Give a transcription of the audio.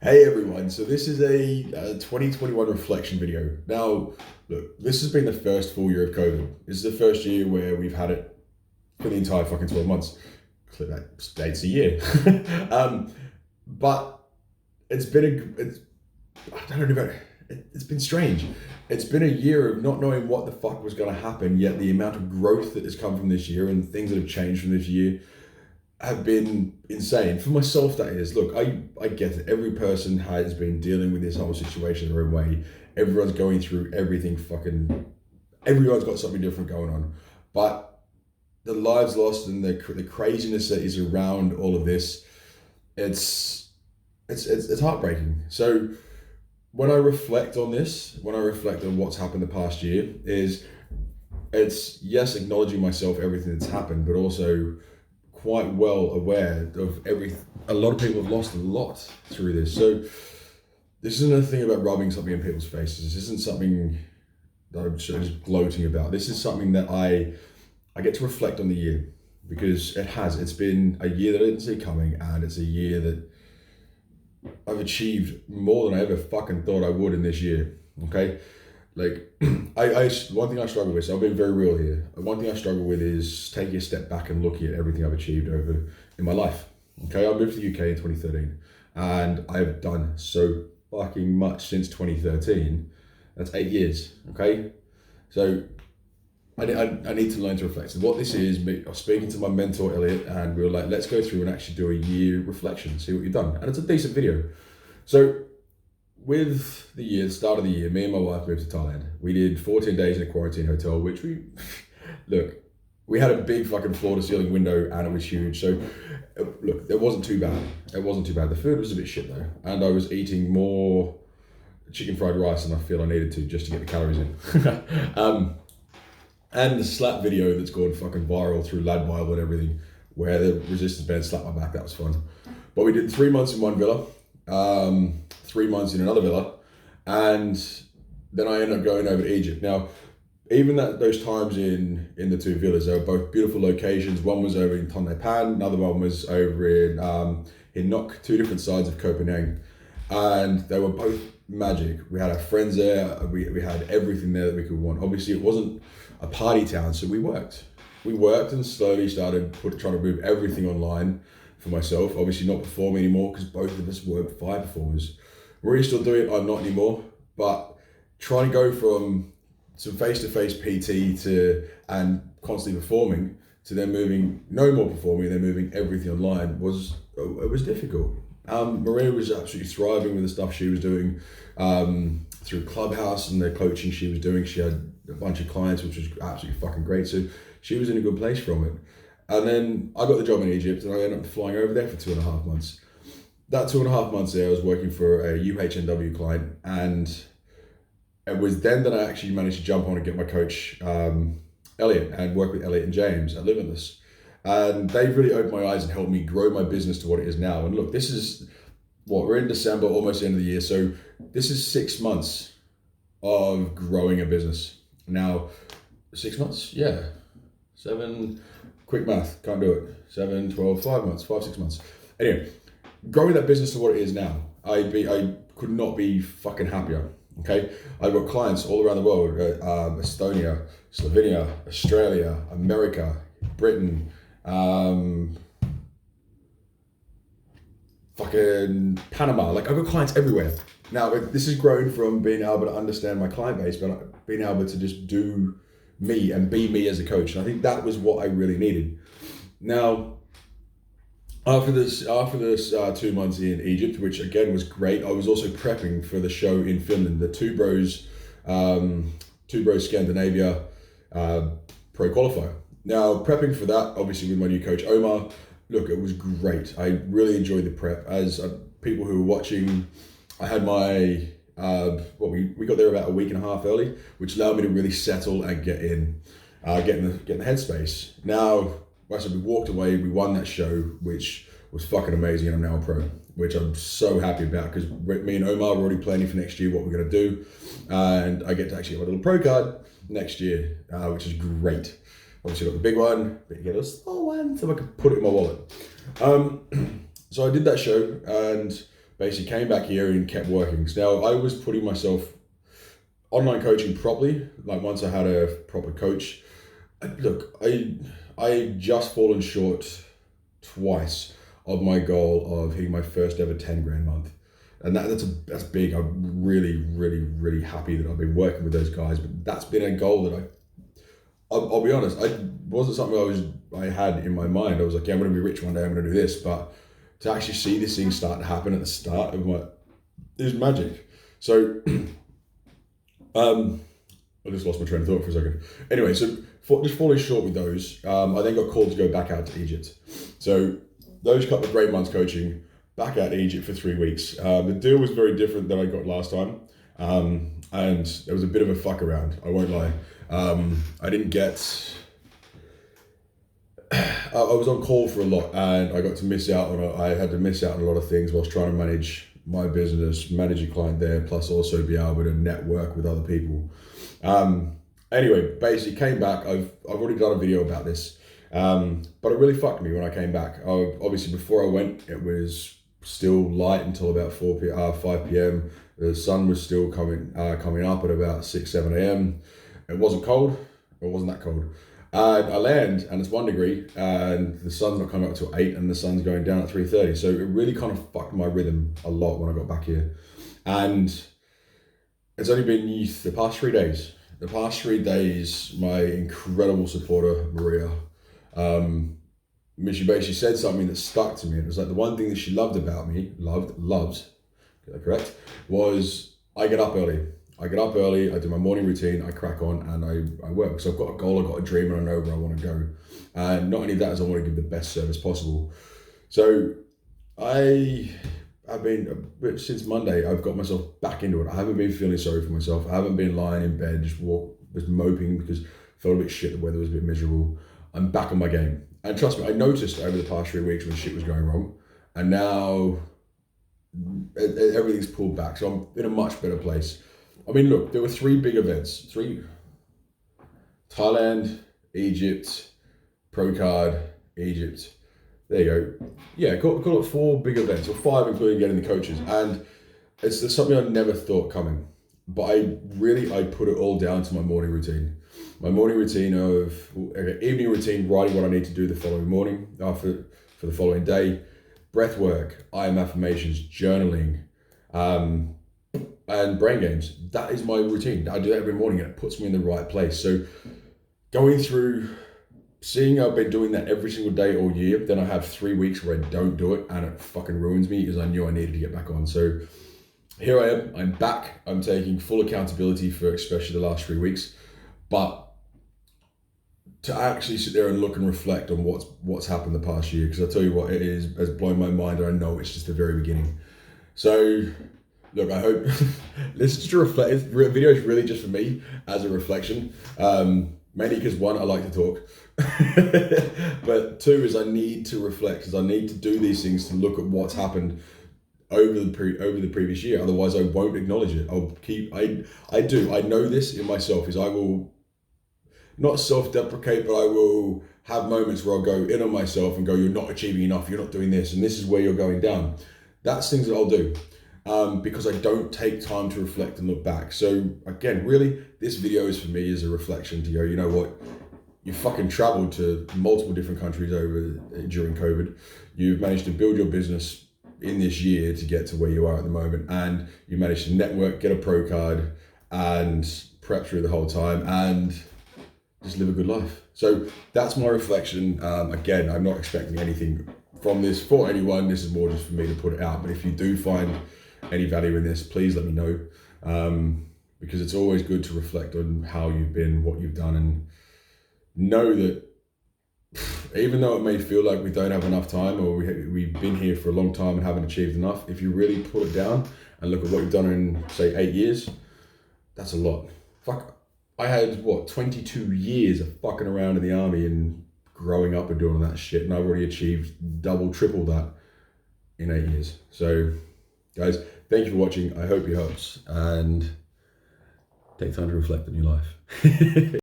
Hey everyone, so this is a 2021 reflection video. Now, look, this has been the first full year of COVID. This is the first year where we've had it for the entire fucking 12 months. Click that, date's a year. But it's been I don't know about it's been strange. It's been a year of not knowing what the fuck was going to happen, yet the amount of growth that has come from this year and things that have changed from this year have been insane. For myself, that is. Look, I get it. Every person has been dealing with this whole situation their own way. Everyone's going through everything everyone's got something different going on. But the lives lost and the craziness that is around all of this, it's heartbreaking. So when I reflect on this, when I reflect on what's happened the past year, it's yes, acknowledging myself, everything that's happened, but also quite well aware of a lot of people have lost a lot through this. So this isn't a thing about rubbing something in people's faces. This isn't something that I'm just gloating about. This is something that I get to reflect on the year, because it's been a year that I didn't see coming, and it's a year that I've achieved more than I ever fucking thought I would in this year. Okay? Like, one thing I struggle with, so I've been very real here. One thing I struggle with is taking a step back and looking at everything I've achieved over in my life. Okay, I moved to the UK in 2013, and I've done so fucking much since 2013. That's 8 years. Okay, so I need to learn to reflect. So what this is, I was speaking to my mentor Elliot, and we were like, let's go through and actually do a year reflection, see what you've done, and it's a decent video. So with the start of the year, me and my wife moved to Thailand. We did 14 days in a quarantine hotel, which we had a big fucking floor to ceiling window, and it was huge. So look, it wasn't too bad. It wasn't too bad. The food was a bit shit though. And I was eating more chicken fried rice than I feel I needed to, just to get the calories in. And the slap video that's gone fucking viral through Lad Bible and everything, where the resistance band slapped my back, that was fun. But we did 3 months in one villa. 3 months in another villa, and then I ended up going over to Egypt. Now, even those times in the two villas, they were both beautiful locations. One was over in Tonle Pan, another one was over in Nok, two different sides of Copenhagen, and they were both magic. We had our friends there. We had everything there that we could want. Obviously, it wasn't a party town, so we worked and slowly started trying to move everything online for myself. Obviously not performing anymore, because both of us were fire performers. We're still doing it, I'm not anymore, but trying to go from some face-to-face PT and constantly performing to then moving, no more performing, then moving everything online was difficult. Maria was absolutely thriving with the stuff she was doing through Clubhouse and the coaching she was doing. She had a bunch of clients, which was absolutely fucking great. So she was in a good place from it. And then I got the job in Egypt, and I ended up flying over there for 2.5 months. That 2.5 months there, I was working for a UHNW client, and it was then that I actually managed to jump on and get my coach, Elliot, and work with Elliot and James at Limitless. And they really opened my eyes and helped me grow my business to what it is now. And look, this is we're in December, almost the end of the year. So this is 6 months of growing a business. Now, 6 months? Yeah. 7, quick math, can't do it. 7, 12, 5 months, 5, 6 months. Anyway, growing that business to what it is now, I could not be fucking happier. Okay, I've got clients all around the world: Estonia, Slovenia, Australia, America, Britain, fucking Panama. Like, I've got clients everywhere. Now, this has grown from being able to understand my client base, but being able to just do me and be me as a coach. And I think that was what I really needed. Now, after this 2 months in Egypt, which again was great, I was also prepping for the show in Finland, the Two Bros Scandinavia Pro Qualifier. Now, prepping for that, obviously with my new coach Omar, look, it was great. I really enjoyed the prep. As people who were watching, I had my we got there about a week and a half early, which allowed me to really settle and get in the headspace. Now, as we walked away, we won that show, which was fucking amazing, and I'm now a pro, which I'm so happy about, because me and Omar were already planning for next year what we're going to do, and I get to actually have a little pro card next year, which is great. Obviously got the big one, but you get a small one so I can put it in my wallet. So I did that show, and basically came back here and kept working. So now I was putting myself online coaching properly. Like once I had a proper coach, look, I just fallen short twice of my goal of hitting my first ever 10 grand month. And that's big. I'm really, really, really happy that I've been working with those guys. But that's been a goal that I'll be honest, I wasn't something I had in my mind. I was like, yeah, I'm going to be rich one day. I'm going to do this. But to actually see this thing start to happen at the start of it was magic. So, I just lost my train of thought for a second. Anyway, so just falling short with those, I then got called to go back out to Egypt. So those couple of great months coaching, back out to Egypt for 3 weeks. The deal was very different than I got last time. And there was a bit of a fuck around, I won't lie. I didn't get... I was on call for a lot and I got to miss out on I had to miss out on a lot of things whilst trying to manage my business, manage a client there, plus also be able to network with other people. Anyway, basically came back. I've already done a video about this, but it really fucked me when I came back. Obviously, before I went, it was still light until about 5 p.m. The sun was still coming up at about 6, 7 a.m. It wasn't cold. It wasn't that cold. I land and it's 1 degree and the sun's not coming up till 8 and the sun's going down at 3:30. So it really kind of fucked my rhythm a lot when I got back here. And it's only been the past 3 days. The past 3 days, my incredible supporter, Maria, she basically said something that stuck to me. It was like the one thing that she loved about me, loves, get that correct, was I get up early. I do my morning routine, I crack on and I work. So I've got a goal, I've got a dream and I know where I want to go. And not only that, as I want to give the best service possible. So since Monday, I've got myself back into it. I haven't been feeling sorry for myself. I haven't been lying in bed, just moping because I felt a bit shit, the weather was a bit miserable. I'm back on my game. And trust me, I noticed over the past 3 weeks when shit was going wrong. And now everything's pulled back. So I'm in a much better place. I mean, look, there were 3 big events. Thailand, Egypt, Pro Card, Egypt. There you go. Yeah, call it 4 big events, or 5 including getting the coaches. And it's something I never thought coming. But I put it all down to my morning routine. My morning routine evening routine, writing what I need to do the following morning, for the following day, breath work, I am affirmations, journaling, and brain games. That is my routine. I do that every morning and it puts me in the right place. So going through, seeing I've been doing that every single day all year, then I have 3 weeks where I don't do it and it fucking ruins me because I knew I needed to get back on. So here I am, I'm back. I'm taking full accountability for especially the last 3 weeks. But to actually sit there and look and reflect on what's happened the past year, because I tell you what, has blown my mind and I know it's just the very beginning. So look, I hope this is just a reflect. This video is really just for me as a reflection. Mainly because 1, I like to talk, but 2 is I need to reflect, because I need to do these things to look at what's happened over the previous year. Otherwise, I won't acknowledge it. I know this in myself. Is I will not self-deprecate, but I will have moments where I'll go in on myself and go, "You're not achieving enough. You're not doing this, and this is where you're going down." That's things that I'll do. Because I don't take time to reflect and look back. So again, really, this video is for me as a reflection to go, you know what, you fucking traveled to multiple different countries during COVID. You've managed to build your business in this year to get to where you are at the moment. And you managed to network, get a pro card and prep through the whole time and just live a good life. So that's my reflection. Again, I'm not expecting anything from this for anyone. This is more just for me to put it out. But if you do find any value in this, please let me know, because it's always good to reflect on how you've been, what you've done, and know that even though it may feel like we don't have enough time or we've been here for a long time and haven't achieved enough, if you really pull it down and look at what you've done in, say, 8 years, that's a lot. Fuck, I had, 22 years of fucking around in the army and growing up and doing all that shit, and I've already achieved double, triple that in 8 years. So guys, thank you for watching. I hope it helps and take time to reflect on your life.